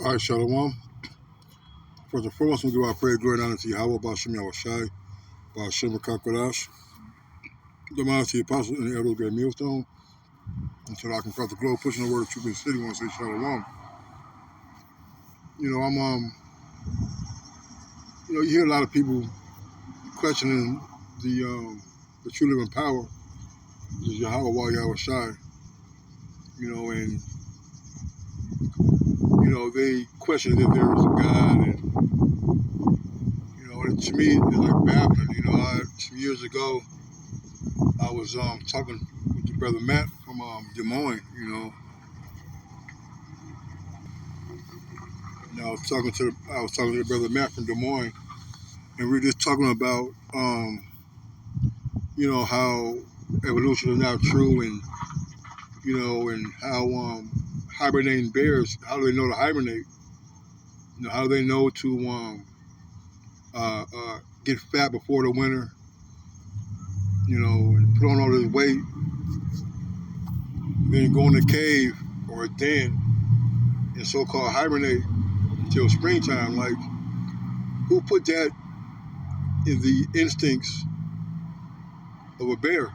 All right, Shalom. First and foremost, we give our prayer, glory, and honor to Yahweh, Bashim Yahushai, Bashim Kakodash, the honor to the apostle and the elder great millstone, until I can cross the globe, pushing the word of truth in the city. I want to say Shalom. You hear a lot of people questioning the true living power of Yahweh, Yahushai, and they question if there is a God, and to me, it's like baffling. Some years ago, I was talking with the brother Matt from Des Moines. I was talking to the brother Matt from Des Moines, and we were just talking about how evolution is not true, and how hibernating bears, how do they know to hibernate? How do they know to get fat before the winter? And put on all this weight, then go in the cave or a den and so-called hibernate until springtime. Like, who put that in the instincts of a bear?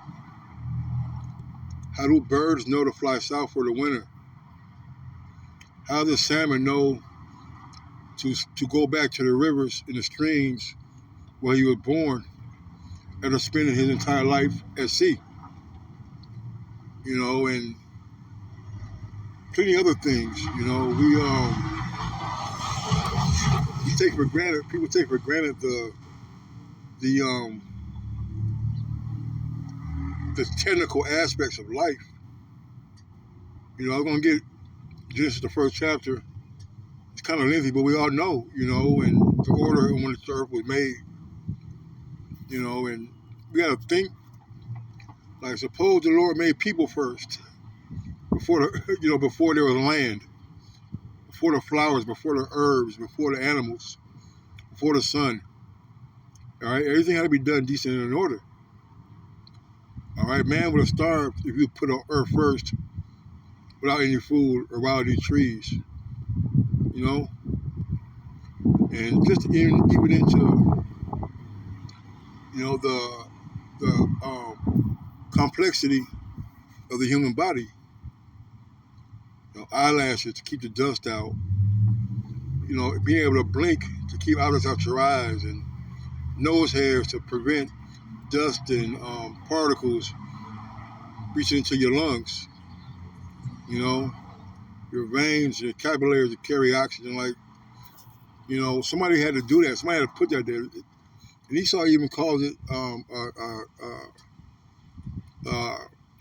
How do birds know to fly south for the winter? How does salmon know to go back to the rivers and the streams where he was born after spending his entire life at sea? And plenty other things. We take for granted. People take for granted the the technical aspects of life. I'm gonna get Genesis, the first chapter. It's kind of lengthy, but we all know, and the order in which the earth was made, and we gotta think, like, suppose the Lord made people first, before before there was land, before the flowers, before the herbs, before the animals, before the sun. All right, everything had to be done decent and in order. All right, man would have starved if you put on earth first, without any food or without any trees. And just even into the complexity of the human body. Eyelashes to keep the dust out. Being able to blink to keep outlets out your eyes, and nose hairs to prevent dust and particles reaching into your lungs. Your veins, your capillaries to carry oxygen. Like, somebody had to do that. Somebody had to put that there. And Esau even calls it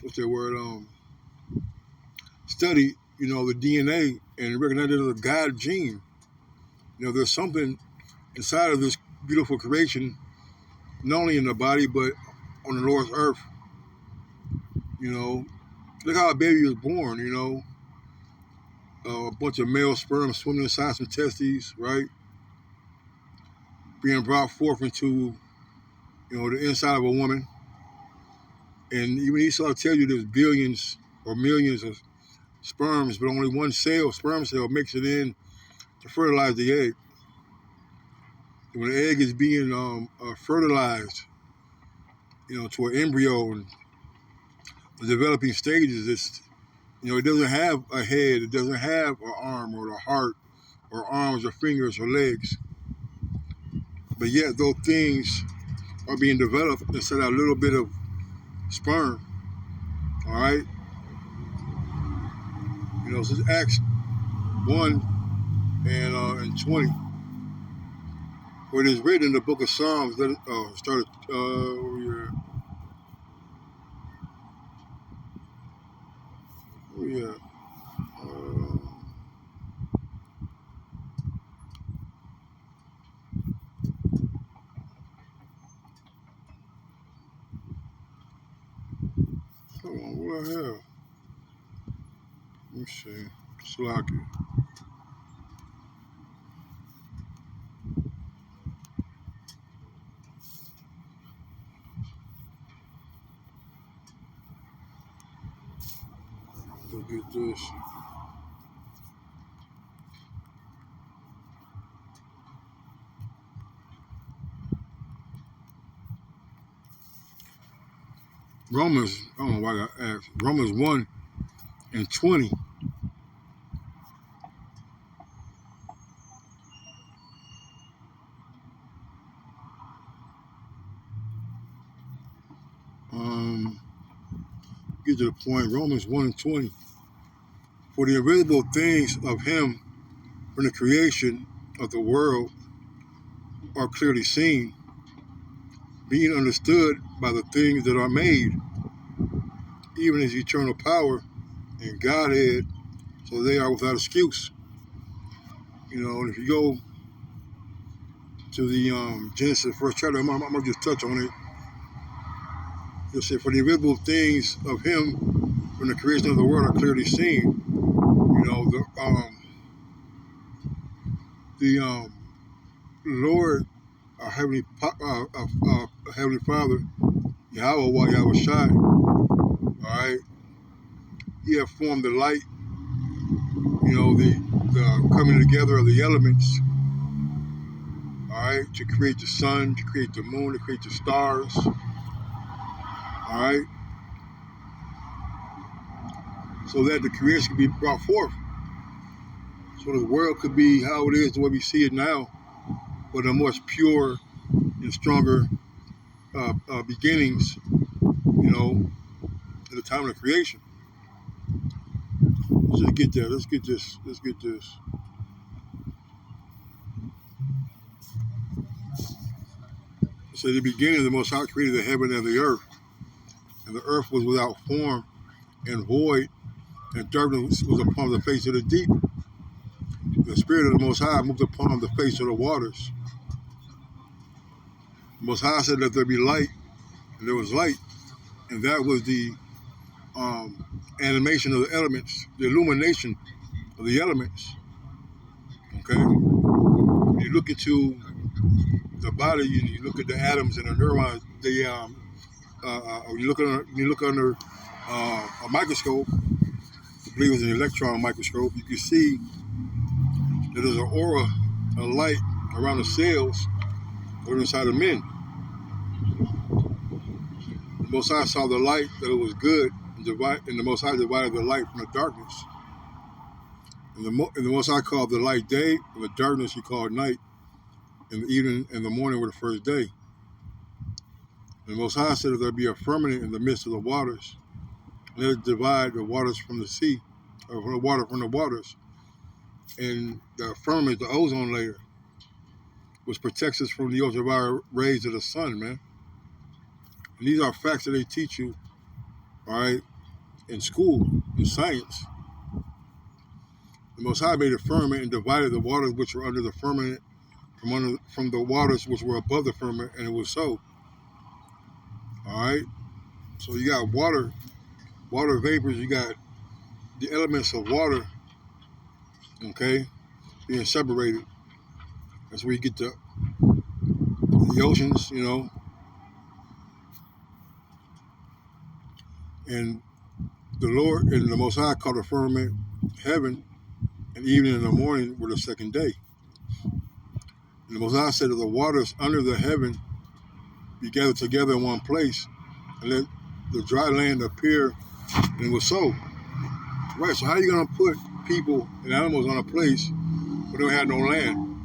what's that word? Study, the DNA and recognize it as a God gene. There's something inside of this beautiful creation, not only in the body, but on the Lord's earth. Look how a baby is born, a bunch of male sperm swimming inside some testes, right? Being brought forth into, the inside of a woman. And even Esau tells you there's billions or millions of sperms, but only one sperm cell, makes it in to fertilize the egg. And when the egg is being fertilized, to an embryo and the developing stages, it doesn't have a head, it doesn't have an arm or a heart or arms or fingers or legs. But yet those things are being developed inside a little bit of sperm. All right? This is Acts 1 and 20. Where it is written in the book of Psalms that started hold on, what the hell? Let me see. Slacky. Look at this. Romans, I don't know why I got asked. Romans 1:20. Get to the point. Romans 1:20. For the invisible things of him from the creation of the world are clearly seen, being understood by the things that are made, even his eternal power and Godhead, so they are without excuse. And if you go to the Genesis first chapter, I'm gonna just touch on it. You'll say, for the invisible things of him from the creation of the world are clearly seen. The Lord, our Heavenly Father, Yahweh Shai, all right, he had formed the light, the coming together of the elements, all right, to create the sun, to create the moon, to create the stars, all right, so that the creation could be brought forth, so the world could be how it is, the way we see it now, with a much pure and stronger beginnings, at the time of the creation. Let's just get there. Let's get this. So, at the beginning, the Most High created the heaven and the earth was without form and void, and darkness was upon the face of the deep. The Spirit of the Most High moved upon the face of the waters. The Most High said, let there be light, and there was light. And that was the animation of the elements, the illumination of the elements. Okay? When you look into the body, you look at the atoms and the neurons, when you look under a microscope, I believe it's an electron microscope, you can see that there's an aura, a light around the cells that are inside of men. The Most High saw the light, that it was good, and the Most High divided the light from the darkness. And the Most High called the light day, and the darkness he called night, and the evening and the morning were the first day. And the Most High said that there be a firmament in the midst of the waters, and let it divide the waters from the sea, or from the water from the waters. And the firmament, the ozone layer, which protects us from the ultraviolet rays of the sun, man. And these are facts that they teach you, all right, in school, in science. The Most High made a firmament and divided the waters which were under the firmament from the waters which were above the firmament, and it was so. All right? So you got water vapors, you got the elements of water, okay, being separated. That's where you get the oceans, and the Lord and the Most High called the firmament heaven, and evening and the morning were the second day. And the Most High said that the waters under the heaven be gathered together in one place, and let the dry land appear, and it was so. Right, so how are you going to put people and animals on a place where they don't have no land?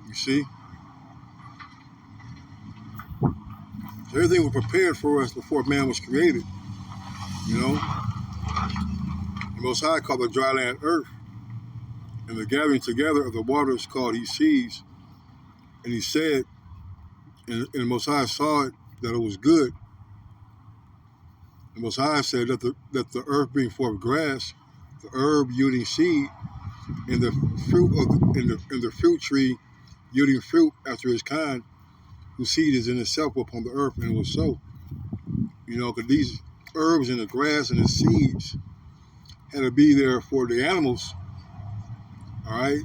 You see? So everything was prepared for us before man was created. The Most High called the dry land earth, and the gathering together of the waters called he seas. And he said, and the Most High saw it, that it was good. The Most High said that the earth bring forth grass, the herb yielding seed, and the fruit and the fruit tree yielding fruit after its kind, whose seed is in itself upon the earth, and it was so. Because these herbs and the grass and the seeds had to be there for the animals, all right?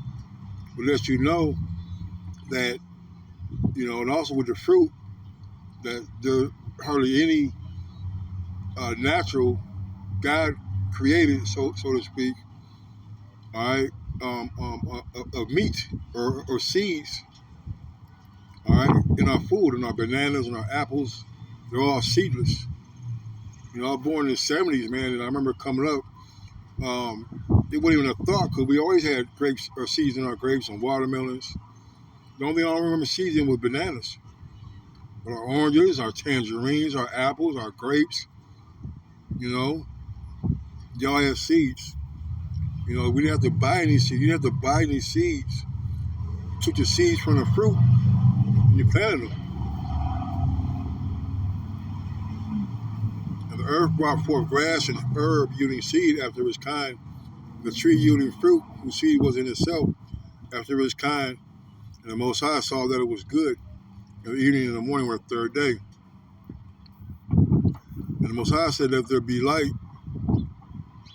But let you know that, and also with the fruit, that there hardly any natural God created, so to speak, all right, of meat or seeds, all right, in our food, in our bananas and our apples, they're all seedless. You know, I was born in the 70s, man, and I remember coming up. It wasn't even a thought because we always had grapes or seeds in our grapes and watermelons. The only thing I don't remember seeds in was bananas. But our oranges, our tangerines, our apples, our grapes, you know, they all had seeds. You know, we didn't have to buy any seeds. You didn't have to buy any seeds. You took the seeds from the fruit and you planted them. And the earth brought forth grass and herb yielding seed after its kind. The tree yielding fruit, whose seed was in itself after its kind. And the Most High saw that it was good. And the evening and the morning were the third day. And the Most High said, let there be light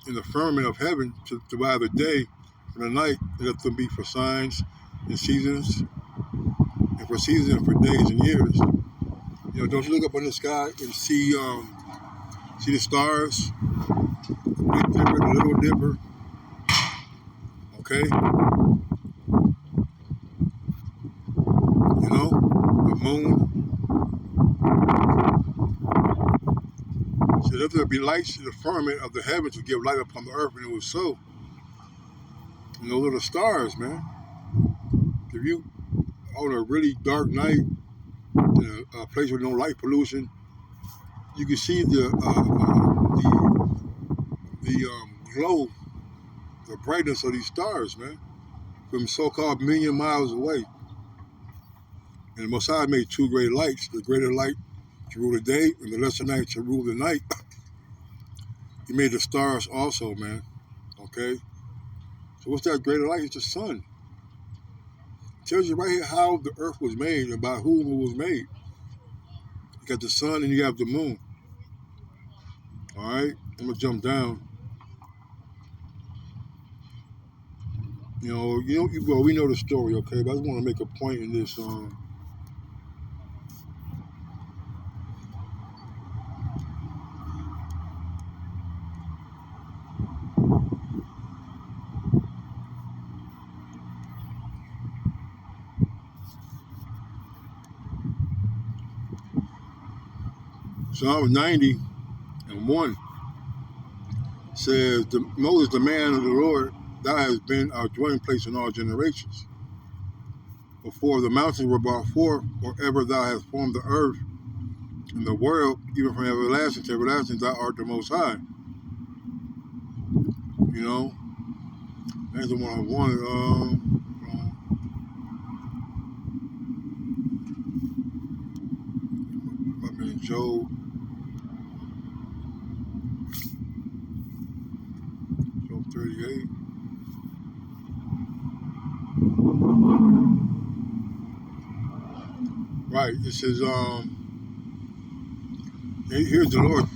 in the firmament of heaven to divide the day from the night, and let them be for signs and seasons, and for seasons and for days and years. You know, don't you look up in the sky and see the stars, the Big Dipper, the Little Dipper, okay? You know, the moon. So let there be lights in the firmament of the heavens to give light upon the earth, and it was so. And those are the stars, man. If you on a really dark night in a place with no light pollution, you can see the glow, the brightness of these stars, man, from so-called million miles away. And the Messiah made two great lights: the greater light to rule the day, and the lesser light to rule the night. He made the stars also, man. Okay. So what's that greater light? It's the sun. It tells you right here how the earth was made and by whom it was made. You got the sun and you have the moon. All right. I'm gonna jump down. Well, we know the story, okay? But I just want to make a point in this. Psalm 90:1 says, Moses, the man of the Lord, thou hast been our dwelling place in all generations. Before the mountains were brought forth, or ever thou hast formed the earth and the world, even from everlasting to everlasting, thou art the Most High. You know, that's the one I wanted. I'm in Job 38. Right, it says, here's the Lord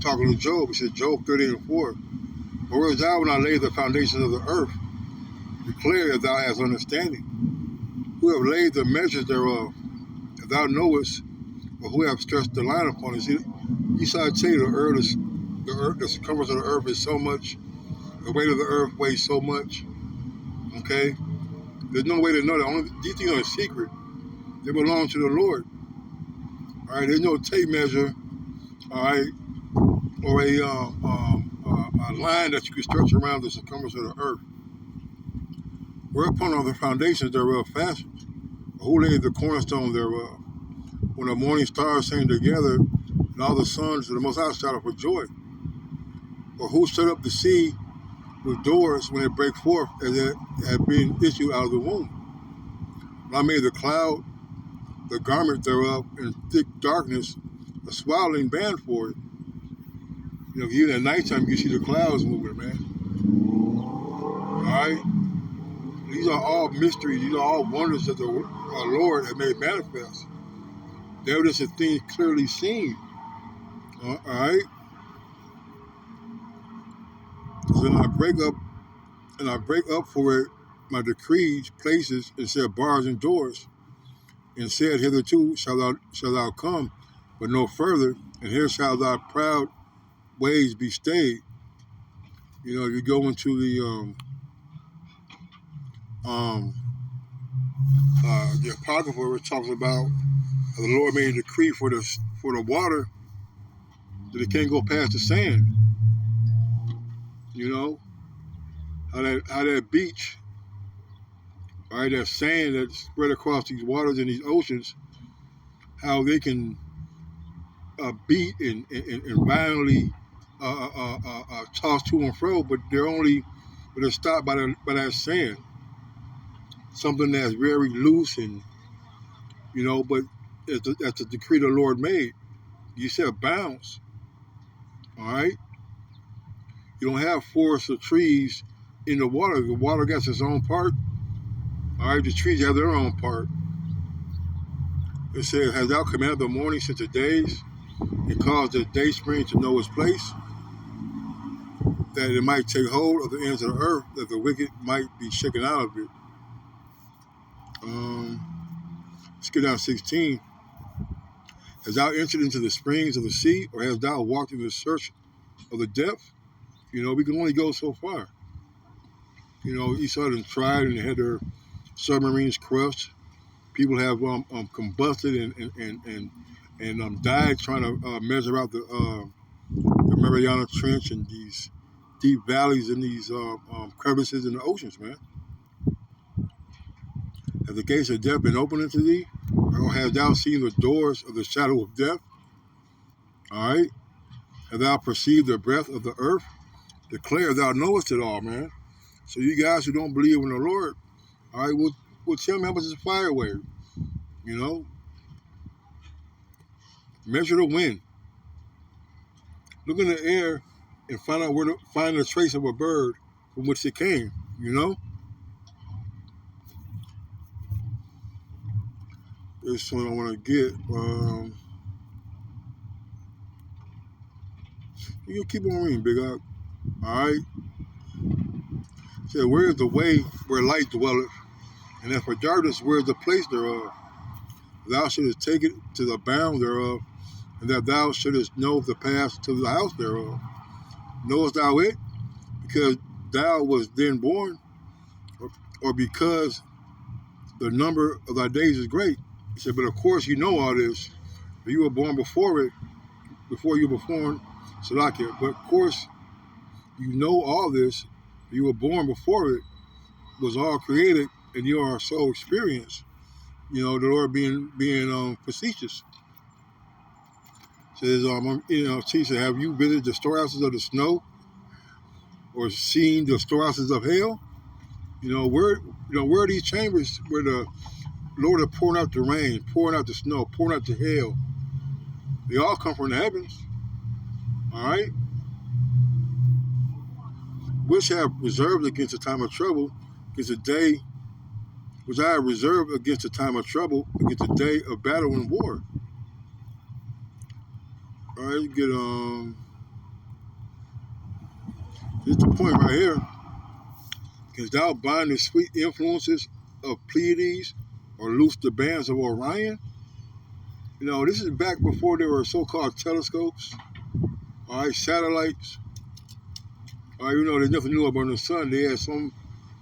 talking to Job. It says, Job 38:4. But where is thou when I laid the foundations of the earth? Declare that thou hast understanding. Who have laid the measures thereof? If thou knowest, or who have stretched the line upon it? See, I tell you, the circumference of the earth is so much. The weight of the earth weighs so much. Okay, there's no way to know that. These things are a secret. They belong to the Lord. All right, there's no tape measure. All right, or a line that you can stretch around the circumference of the earth. Whereupon are the foundations thereof fastened? Who laid the cornerstone thereof? When the morning stars sang together, and all the sons of the Most High shouted for joy. Or who set up the sea with doors when it break forth as it had been issued out of the womb? When I made the cloud, the garment thereof, in thick darkness, a swaddling band for it. You know, even at nighttime, you can see the clouds moving, man. All right? These are all mysteries. These are all wonders that the Lord has made manifest. The evidence of things clearly seen. All right? So then I break up for it my decrees, places, and set bars and doors, and said, hitherto shalt thou come, but no further, and here shall thy proud ways be stayed. You know, if you go into the Apocrypha, where it talks about the Lord made a decree for the water that it can't go past the sand. You know, how that beach, all right, that sand that's spread across these waters and these oceans, how they can beat and violently toss to and fro, but they're stopped by that sand, something that's very loose and but that's the decree the Lord made. You said bounce, all right. You don't have forests or trees in the water. The water got its own part. All right, the trees have their own part. It says, "Has thou commanded the morning since the days, and caused the day spring to know its place, that it might take hold of the ends of the earth, that the wicked might be shaken out of it." Let's get down to 16. "Hast thou entered into the springs of the sea, or hast thou walked in the search of the depth?" We can only go so far. Esau had tried and had their submarines crushed. People have combusted and died trying to measure out the Mariana Trench and these deep valleys and these crevices in the oceans, man. "Has the gates of death been opened unto thee? Or hast thou seen the doors of the shadow of death? All right. Have thou perceived the breath of the earth? Declare thou knowest it all, man." So you guys who don't believe in the Lord, all right, well tell me how much is a fire wave. Measure the wind. Look in the air and find a trace of a bird from which it came. This one I want to get. You keep on reading, Big Up. All right. So where is the way where light dwelleth? And as for darkness, where is the place thereof? Thou shouldest take it to the bound thereof, and that thou shouldest know the path to the house thereof. Knowest thou it, because thou was then born, or because the number of thy days is great? He said, but of course you know all this. You were born before you were born, Salakia. But of course you know all this. You were born before it was all created, and you are so experienced. The Lord being facetious. Says, teacher, have you visited the storehouses of the snow, or seen the storehouses of hail? Where are these chambers where the Lord is pouring out the rain, pouring out the snow, pouring out the hail? They all come from the heavens. All right? Which have reserved against the time of trouble, against the day, which I have reserved against the time of trouble, against the day of battle and war. All right, you get here's the point right here. Canst thou bind the sweet influences of Pleiades, or loose the bands of Orion? This is back before there were so-called telescopes, all right, satellites. All right, there's nothing new about the sun. They had some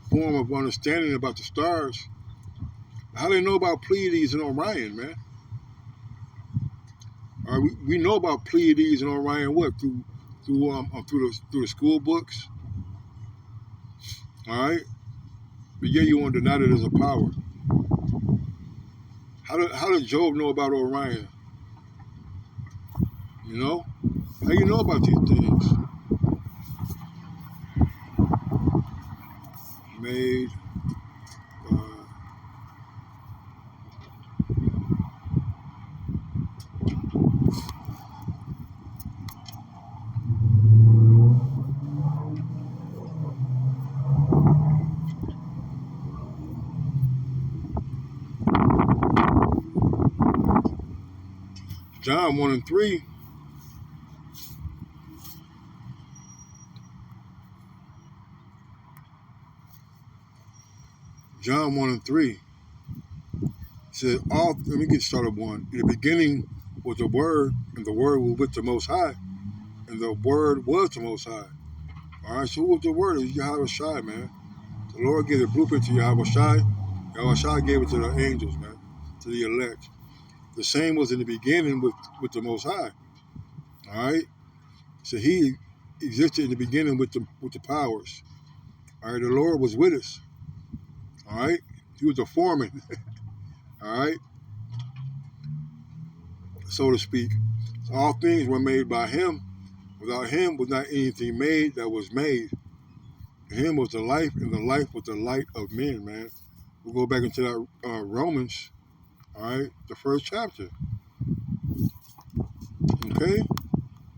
form of understanding about the stars. How do they know about Pleiades and Orion, man? All right, we know about Pleiades and Orion what through the school books. All right, but yeah, you want to deny that there's a power. How did Job know about Orion? How you know about these things? Made John 1 and 3. John 1 and 3 says, let me get started 1. In the beginning was the Word, and the Word was with the Most High, and the Word was the Most High. All right, so who was the Word? It was Yahweh Shai, man. The Lord gave the blueprint to Yahweh Shai. Yahweh Shai gave it to the angels, man, to the elect. The same was in the beginning with the Most High. All right? So he existed in the beginning with the powers. All right, the Lord was with us. All right, he was the foreman. All right, so to speak. So all things were made by him. Without him was not anything made that was made. In him was the life, and the life was the light of men, man. We'll go back into that Romans, all right, the first chapter. Okay?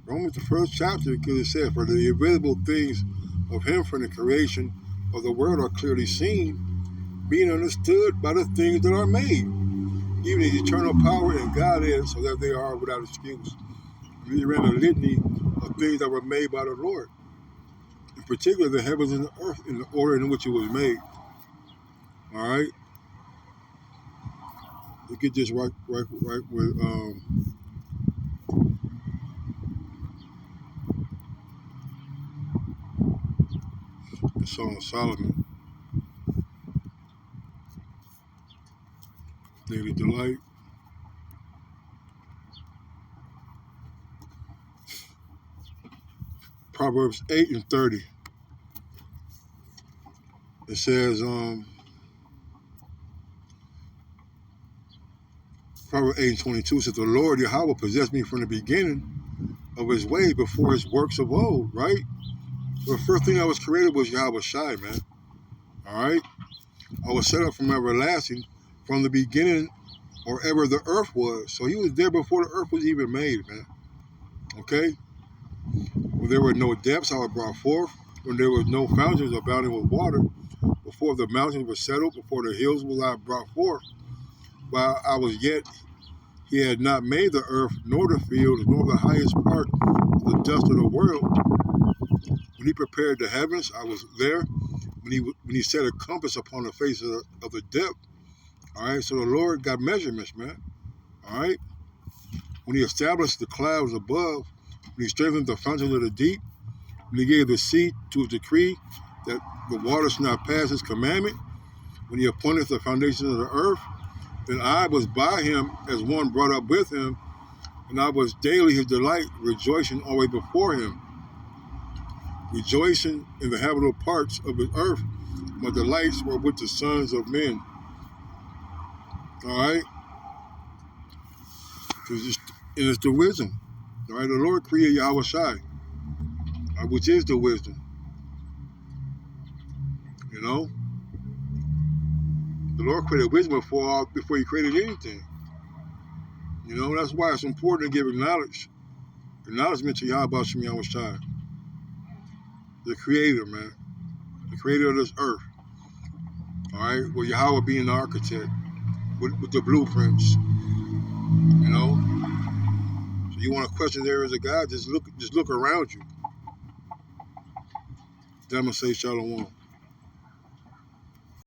Romans, the first chapter, because it says, for the invisible things of him from the creation of the world are clearly seen, being understood by the things that are made, even his eternal power and God is, so that they are without excuse. We ran a litany of things that were made by the Lord, in particular the heavens and the earth, in the order in which it was made. All right? You get this right with the Song of Solomon. Daily Delight. Proverbs 8 and 30. It says, Proverbs 8 and 22 says, the Lord Yahweh possessed me from the beginning of his way before his works of old, right? So the first thing that was created was Yahweh Shai, man. All right? I was set up from everlasting, from the beginning, or ever the earth was. So he was there before the earth was even made, man. Okay? When there were no depths, I was brought forth. When there was no fountains abounding with water, before the mountains were settled, before the hills were I brought forth. While I was yet, he had not made the earth, nor the fields, nor the highest part of the dust of the world. When he prepared the heavens, I was there. When he set a compass upon the face of the depth. All right, so the Lord got measurements, man. All right. When he established the clouds above, when he strengthened the fountains of the deep, when he gave the sea to a decree that the waters should not pass his commandment, when he appointed the foundations of the earth, then I was by him as one brought up with him, and I was daily his delight, rejoicing always before him. Rejoicing in the habitable parts of the earth, my delights were with the sons of men. All right? It's the wisdom. All right? The Lord created Yahweh Shai, which is the wisdom. You know? The Lord created wisdom before he created anything. You know, that's why it's important to give acknowledgement to Yahweh Shem Yahweh Shai, the creator, man. The creator of this earth. All right? Well, Yahweh being the architect with the blueprints. You know? So you want to question the areas of God, just look around you. Then I'm going to say shalom.